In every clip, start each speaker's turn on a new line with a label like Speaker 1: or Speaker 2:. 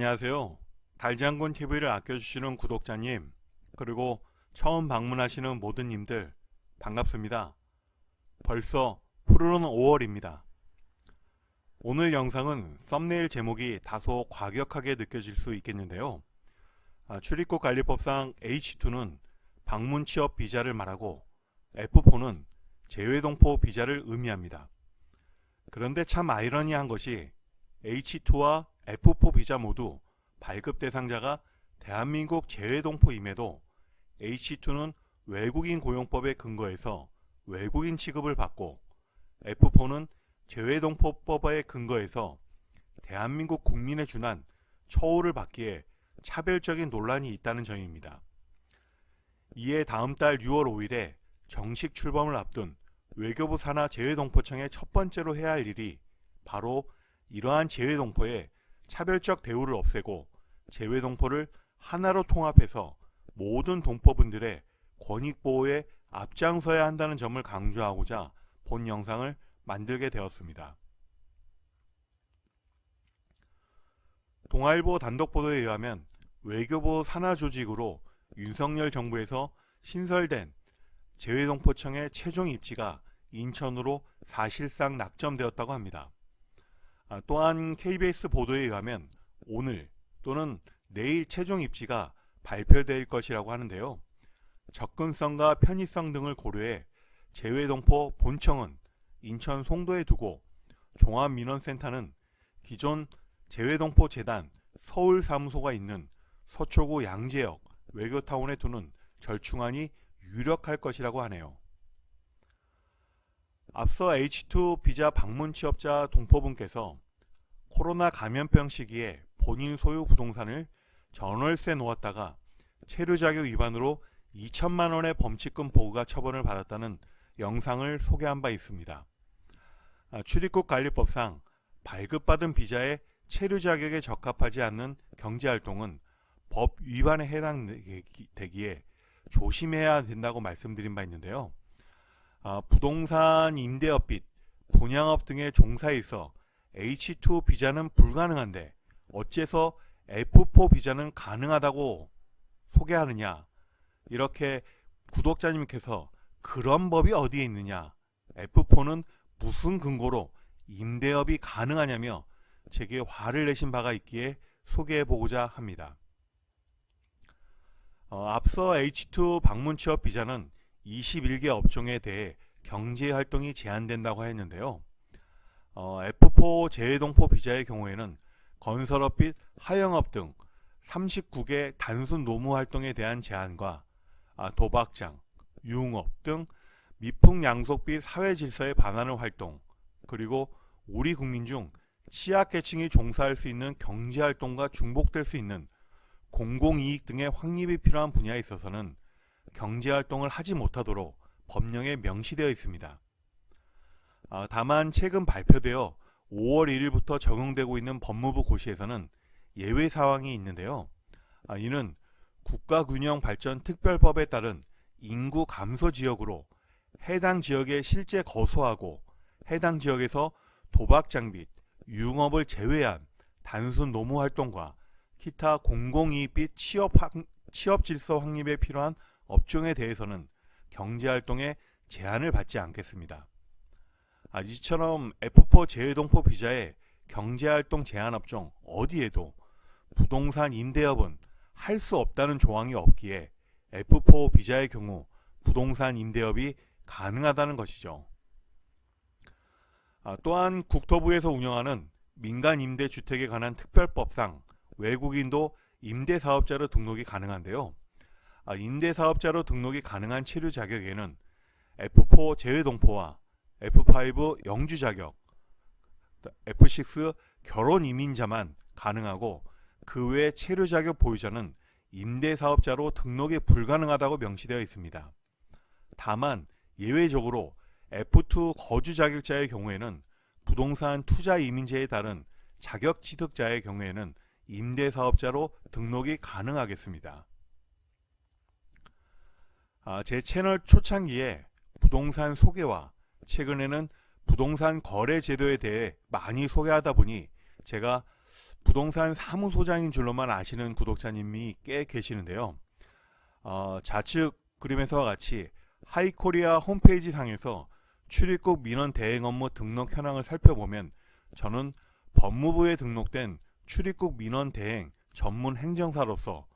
Speaker 1: 안녕하세요. 달장군 TV를 아껴주시는 구독자님, 그리고 처음 방문하시는 모든 님들 반갑습니다. 벌써 푸르른 5월입니다. 오늘 영상은 썸네일 제목이 다소 과격하게 느껴질 수 있겠는데요. 출입국 관리법상 H2는 방문 취업 비자를 말하고 F4는 재외동포 비자를 의미합니다. 그런데 참 아이러니한 것이 H2와 F4 비자 모두 발급 대상자가 대한민국 재외동포임에도 H2는 외국인 고용법에 근거해서 외국인 취급을 받고 F4는 재외동포법에 근거해서 대한민국 국민에 준한 처우를 받기에 차별적인 논란이 있다는 점입니다. 이에 다음 달 6월 5일에 정식 출범을 앞둔 외교부 산하 재외동포청의 첫 번째로 해야 할 일이 바로 이러한 재외동포의 차별적 대우를 없애고 재외동포를 하나로 통합해서 모든 동포분들의 권익보호에 앞장서야 한다는 점을 강조하고자 본 영상을 만들게 되었습니다. 동아일보 단독보도에 의하면 외교부 산하조직으로 윤석열 정부에서 신설된 재외동포청의 최종 입지가 인천으로 사실상 낙점되었다고 합니다. 또한 KBS 보도에 의하면 오늘 또는 내일 최종 입지가 발표될 것이라고 하는데요. 접근성과 편의성 등을 고려해 재외동포 본청은 인천 송도에 두고 종합민원센터는 기존 재외동포 재단 서울 사무소가 있는 서초구 양재역 외교타운에 두는 절충안이 유력할 것이라고 하네요. 앞서 H2 비자 방문 취업자 동포분께서 코로나 감염병 시기에 본인 소유 부동산을 전월세 놓았다가 체류 자격 위반으로 2천만 원의 범칙금 보호가 처분을 받았다는 영상을 소개한 바 있습니다. 출입국 관리법상 발급받은 비자의 체류 자격에 적합하지 않는 경제활동은 법 위반에 해당되기에 조심해야 된다고 말씀드린 바 있는데요. 부동산 임대업 빚, 분양업 등의 종사에 있어 H2 비자는 불가능한데 어째서 F4 비자는 가능하다고 소개하느냐, 이렇게 구독자님께서 그런 법이 어디에 있느냐, F4는 무슨 근거로 임대업이 가능하냐며 제게 화를 내신 바가 있기에 소개해보고자 합니다. 앞서 H2 방문 취업 비자는 21개 업종에 대해 경제활동이 제한된다고 했는데요. F4 재외동포 비자의 경우에는 건설업 및 하영업 등 39개 단순 노무활동에 대한 제한과 도박장, 유흥업 등 미풍양속 및 사회질서에 반하는 활동, 그리고 우리 국민 중 취약계층이 종사할 수 있는 경제활동과 중복될 수 있는 공공이익 등의 확립이 필요한 분야에 있어서는 경제활동을 하지 못하도록 법령에 명시되어 있습니다. 다만 최근 발표되어 5월 1일부터 적용되고 있는 법무부 고시에서는 예외 사항이 있는데요. 이는 국가균형발전특별법에 따른 인구 감소 지역으로 해당 지역에 실제 거주하고 해당 지역에서 도박장 및 유흥업을 제외한 단순 노무활동과 기타 공공이익 및 취업질서 확립에 필요한 업종에 대해서는 경제활동에 제한을 받지 않겠습니다. 이처럼 F4 재외동포 비자의 경제활동 제한 업종 어디에도 부동산 임대업은 할 수 없다는 조항이 없기에 F4 비자의 경우 부동산 임대업이 가능하다는 것이죠. 또한 국토부에서 운영하는 민간임대주택에 관한 특별법상 외국인도 임대사업자로 등록이 가능한데요. 임대사업자로 등록이 가능한 체류 자격에는 F4 재외동포와 F5 영주 자격, F6 결혼 이민자만 가능하고 그 외 체류 자격 보유자는 임대사업자로 등록이 불가능하다고 명시되어 있습니다. 다만 예외적으로 F2 거주 자격자의 경우에는 부동산 투자 이민제에 따른 자격 취득자의 경우에는 임대사업자로 등록이 가능하겠습니다. 제 채널 초창기에 부동산 소개와 최근에는 부동산 거래 제도에 대해 많이 소개하다 보니 제가 부동산 사무소장인 줄로만 아시는 구독자님이 꽤 계시는데요. 좌측 그림에서와 같이 하이코리아 홈페이지 상에서 출입국 민원 대행 업무 등록 현황을 살펴보면 저는 법무부에 등록된 출입국 민원 대행 전문 행정사로서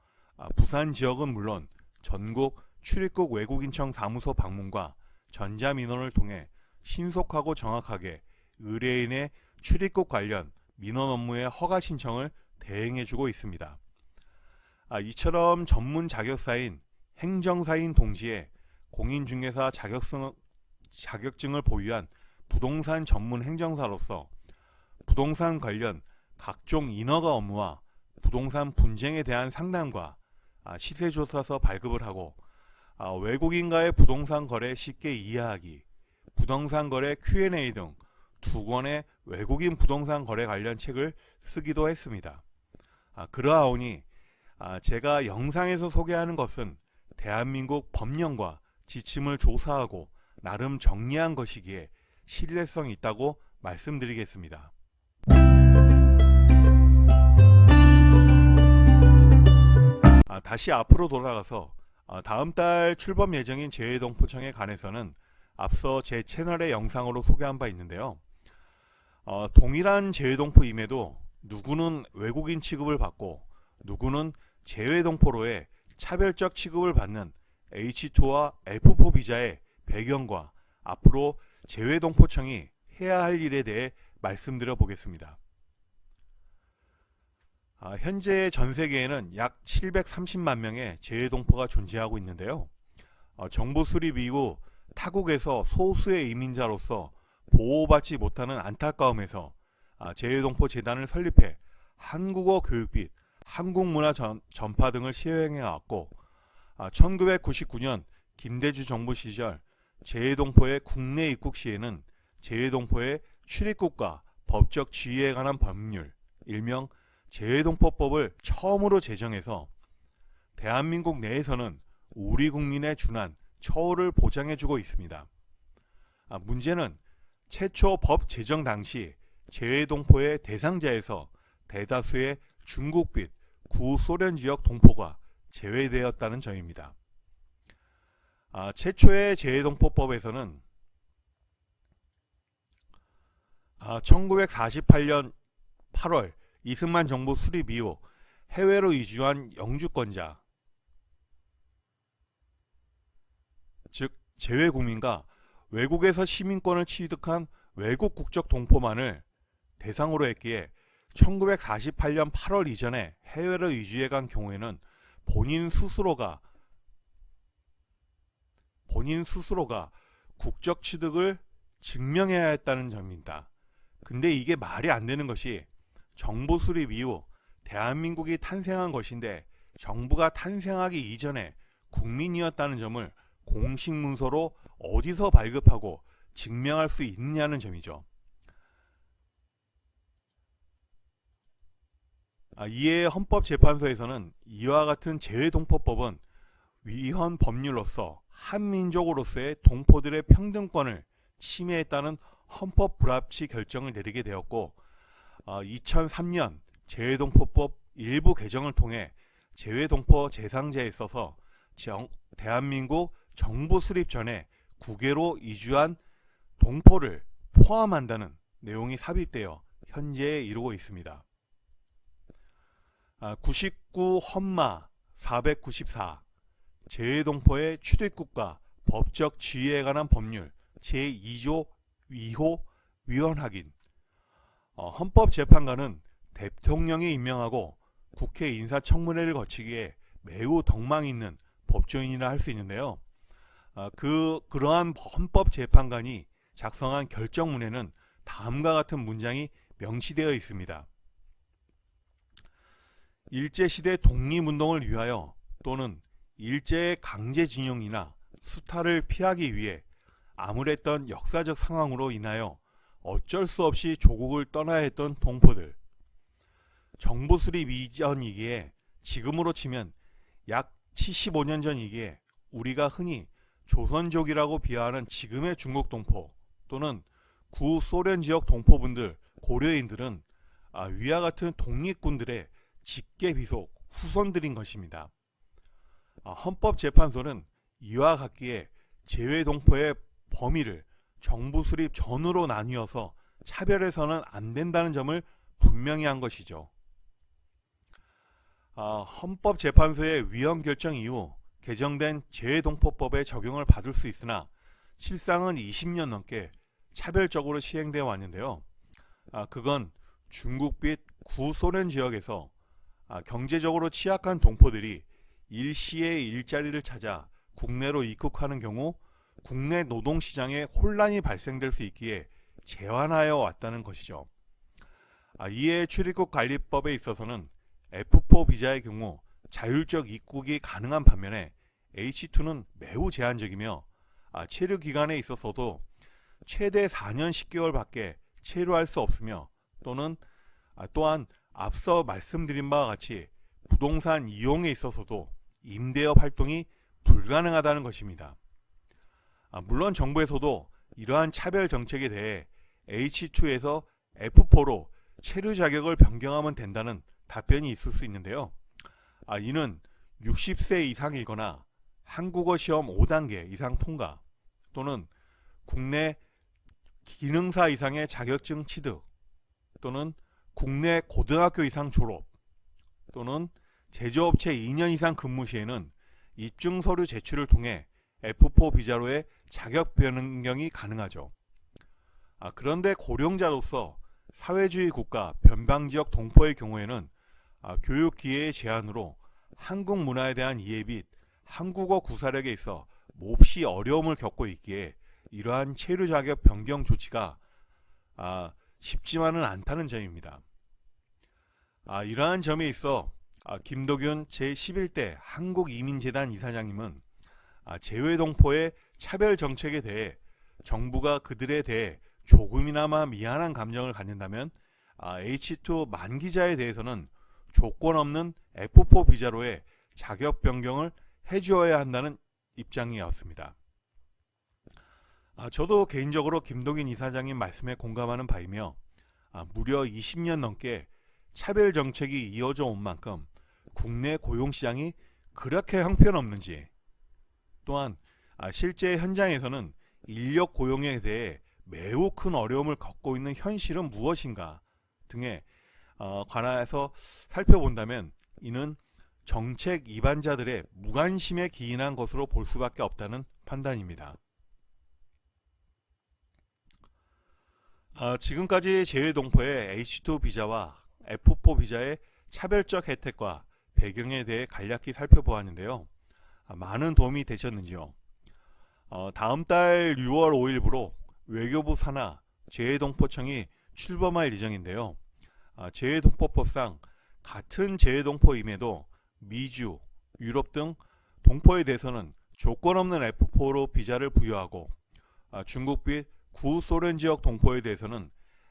Speaker 1: 부산 지역은 물론 전국 출입국 외국인청 사무소 방문과 전자민원을 통해 신속하고 정확하게 의뢰인의 출입국 관련 민원 업무의 허가 신청을 대행해주고 있습니다. 이처럼 전문 자격사인 행정사인 동시에 공인중개사 자격증을 보유한 부동산 전문 행정사로서 부동산 관련 각종 인허가 업무와 부동산 분쟁에 대한 상담과 시세조사서 발급을 하고 외국인과의 부동산 거래 쉽게 이해하기, 부동산 거래 Q&A 등 2권의 외국인 부동산 거래 관련 책을 쓰기도 했습니다. 그러하오니 제가 영상에서 소개하는 것은 대한민국 법령과 지침을 조사하고 나름 정리한 것이기에 신뢰성이 있다고 말씀드리겠습니다. 다시 앞으로 돌아가서 다음 달 출범 예정인 재외동포청에 관해서는 앞서 제 채널의 영상으로 소개한 바 있는데요. 동일한 재외동포임에도 누구는 외국인 취급을 받고 누구는 재외동포로의 차별적 취급을 받는 H2와 F4 비자의 배경과 앞으로 재외동포청이 해야 할 일에 대해 말씀드려 보겠습니다. 현재 전 세계에는 약 730만 명의 재외동포가 존재하고 있는데요. 정부 수립 이후 타국에서 소수의 이민자로서 보호받지 못하는 안타까움에서 재외동포 재단을 설립해 한국어 교육 및 한국문화 전파 등을 시행해 왔고 1999년 김대중 정부 시절 재외동포의 국내 입국 시에는 재외동포의 출입국과 법적 지위에 관한 법률, 일명 재외동포법을 처음으로 제정해서 대한민국 내에서는 우리 국민에 준한 처우를 보장해주고 있습니다. 문제는 최초 법 제정 당시 재외동포의 대상자에서 대다수의 중국 및 구소련 지역 동포가 제외되었다는 점입니다. 최초의 재외동포법에서는 1948년 8월 이승만 정부 수립 이후 해외로 이주한 영주권자, 즉 재외국민과 외국에서 시민권을 취득한 외국 국적 동포만을 대상으로 했기에 1948년 8월 이전에 해외로 이주해 간 경우에는 본인 스스로가 국적 취득을 증명해야 했다는 점입니다. 근데 이게 말이 안 되는 것이 정부 수립 이후 대한민국이 탄생한 것인데 정부가 탄생하기 이전에 국민이었다는 점을 공식 문서로 어디서 발급하고 증명할 수 있느냐는 점이죠. 이에 헌법재판소에서는 이와 같은 재외동포법은 위헌 법률로서 한민족으로서의 동포들의 평등권을 침해했다는 헌법 불합치 결정을 내리게 되었고 2003년 재외동포법 일부 개정을 통해 재외동포 대상자에 있어서 대한민국 정부 수립 전에 국외로 이주한 동포를 포함한다는 내용이 삽입되어 현재에 이르고 있습니다. 99 헌마 494 재외동포의 출입국과 법적 지위에 관한 법률 제2조 2호 위헌 확인. 헌법재판관은 대통령이 임명하고 국회 인사청문회를 거치기에 매우 덕망 있는 법조인이라 할 수 있는데요. 그러한 헌법재판관이 작성한 결정문에는 다음과 같은 문장이 명시되어 있습니다. 일제시대 독립운동을 위하여 또는 일제의 강제징용이나 수탈을 피하기 위해 암울했던 역사적 상황으로 인하여 어쩔 수 없이 조국을 떠나야 했던 동포들, 정부 수립 이전이기에 지금으로 치면 약 75년 전이기에 우리가 흔히 조선족이라고 비하하는 지금의 중국 동포 또는 구소련 지역 동포분들, 고려인들은 위와 같은 독립군들의 직계 비속 후손들인 것입니다. 헌법재판소는 이와 같기에 재외동포의 범위를 정부 수립 전후로 나뉘어서 차별해서는 안 된다는 점을 분명히 한 것이죠. 헌법재판소의 위헌 결정 이후 개정된 재외동포법의 적용을 받을 수 있으나 실상은 20년 넘게 차별적으로 시행되어 왔는데요. 그건 중국 및 구소련 지역에서 경제적으로 취약한 동포들이 일시에 일자리를 찾아 국내로 입국하는 경우 국내 노동시장에 혼란이 발생될 수 있기에 제한하여 왔다는 것이죠. 이에 출입국 관리법에 있어서는 F4 비자의 경우 자율적 입국이 가능한 반면에 H2는 매우 제한적이며 체류 기간에 있어서도 최대 4년 10개월 밖에 체류할 수 없으며 또한 앞서 말씀드린 바와 같이 부동산 이용에 있어서도 임대업 활동이 불가능하다는 것입니다. 물론 정부에서도 이러한 차별 정책에 대해 H2에서 F4로 체류 자격을 변경하면 된다는 답변이 있을 수 있는데요. 이는 60세 이상이거나 한국어 시험 5단계 이상 통과 또는 국내 기능사 이상의 자격증 취득 또는 국내 고등학교 이상 졸업 또는 제조업체 2년 이상 근무 시에는 입증 서류 제출을 통해 F4 비자로의 자격 변경이 가능하죠. 그런데 고령자로서 사회주의 국가 변방지역 동포의 경우에는 교육 기회의 제한으로 한국 문화에 대한 이해 및 한국어 구사력에 있어 몹시 어려움을 겪고 있기에 이러한 체류 자격 변경 조치가 쉽지만은 않다는 점입니다. 이러한 점에 있어 김도균 제11대 한국이민재단 이사장님은 재외동포의 차별 정책에 대해 정부가 그들에 대해 조금이나마 미안한 감정을 갖는다면 H2 만기자에 대해서는 조건 없는 F4 비자로의 자격 변경을 해주어야 한다는 입장이었습니다. 저도 개인적으로 김도균 이사장님 말씀에 공감하는 바이며 무려 20년 넘게 차별 정책이 이어져 온 만큼 국내 고용시장이 그렇게 형편없는지 또한 실제 현장에서는 인력 고용에 대해 매우 큰 어려움을 겪고 있는 현실은 무엇인가 등에 관해서 살펴본다면 이는 정책 이반자들의 무관심에 기인한 것으로 볼 수밖에 없다는 판단입니다. 지금까지 재외동포의 H2 비자와 F4 비자의 차별적 혜택과 배경에 대해 간략히 살펴보았는데요. 많은 도움이 되셨는지요? 다음 달 6월 5일부로 외교부 산하 재외동포청이 출범할 예정인데요. 재외동포법상 같은 재외동포임에도 미주, 유럽 등 동포에 대해서는 조건 없는 F4로 비자를 부여하고 중국 및 구소련 지역 동포에 대해서는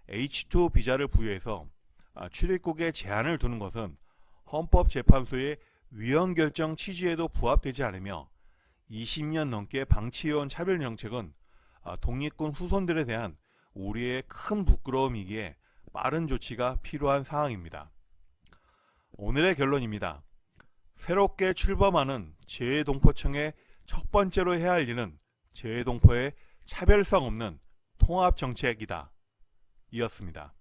Speaker 1: H2 비자를 부여해서 출입국에 제한을 두는 것은 헌법재판소의 위헌 결정 취지에도 부합되지 않으며 20년 넘게 방치해온 차별 정책은 독립군 후손들에 대한 우리의 큰 부끄러움이기에 빠른 조치가 필요한 사항입니다. 오늘의 결론입니다. 새롭게 출범하는 재외동포청의 첫 번째로 해야 할 일은 재외동포의 차별성 없는 통합정책이다. 이었습니다.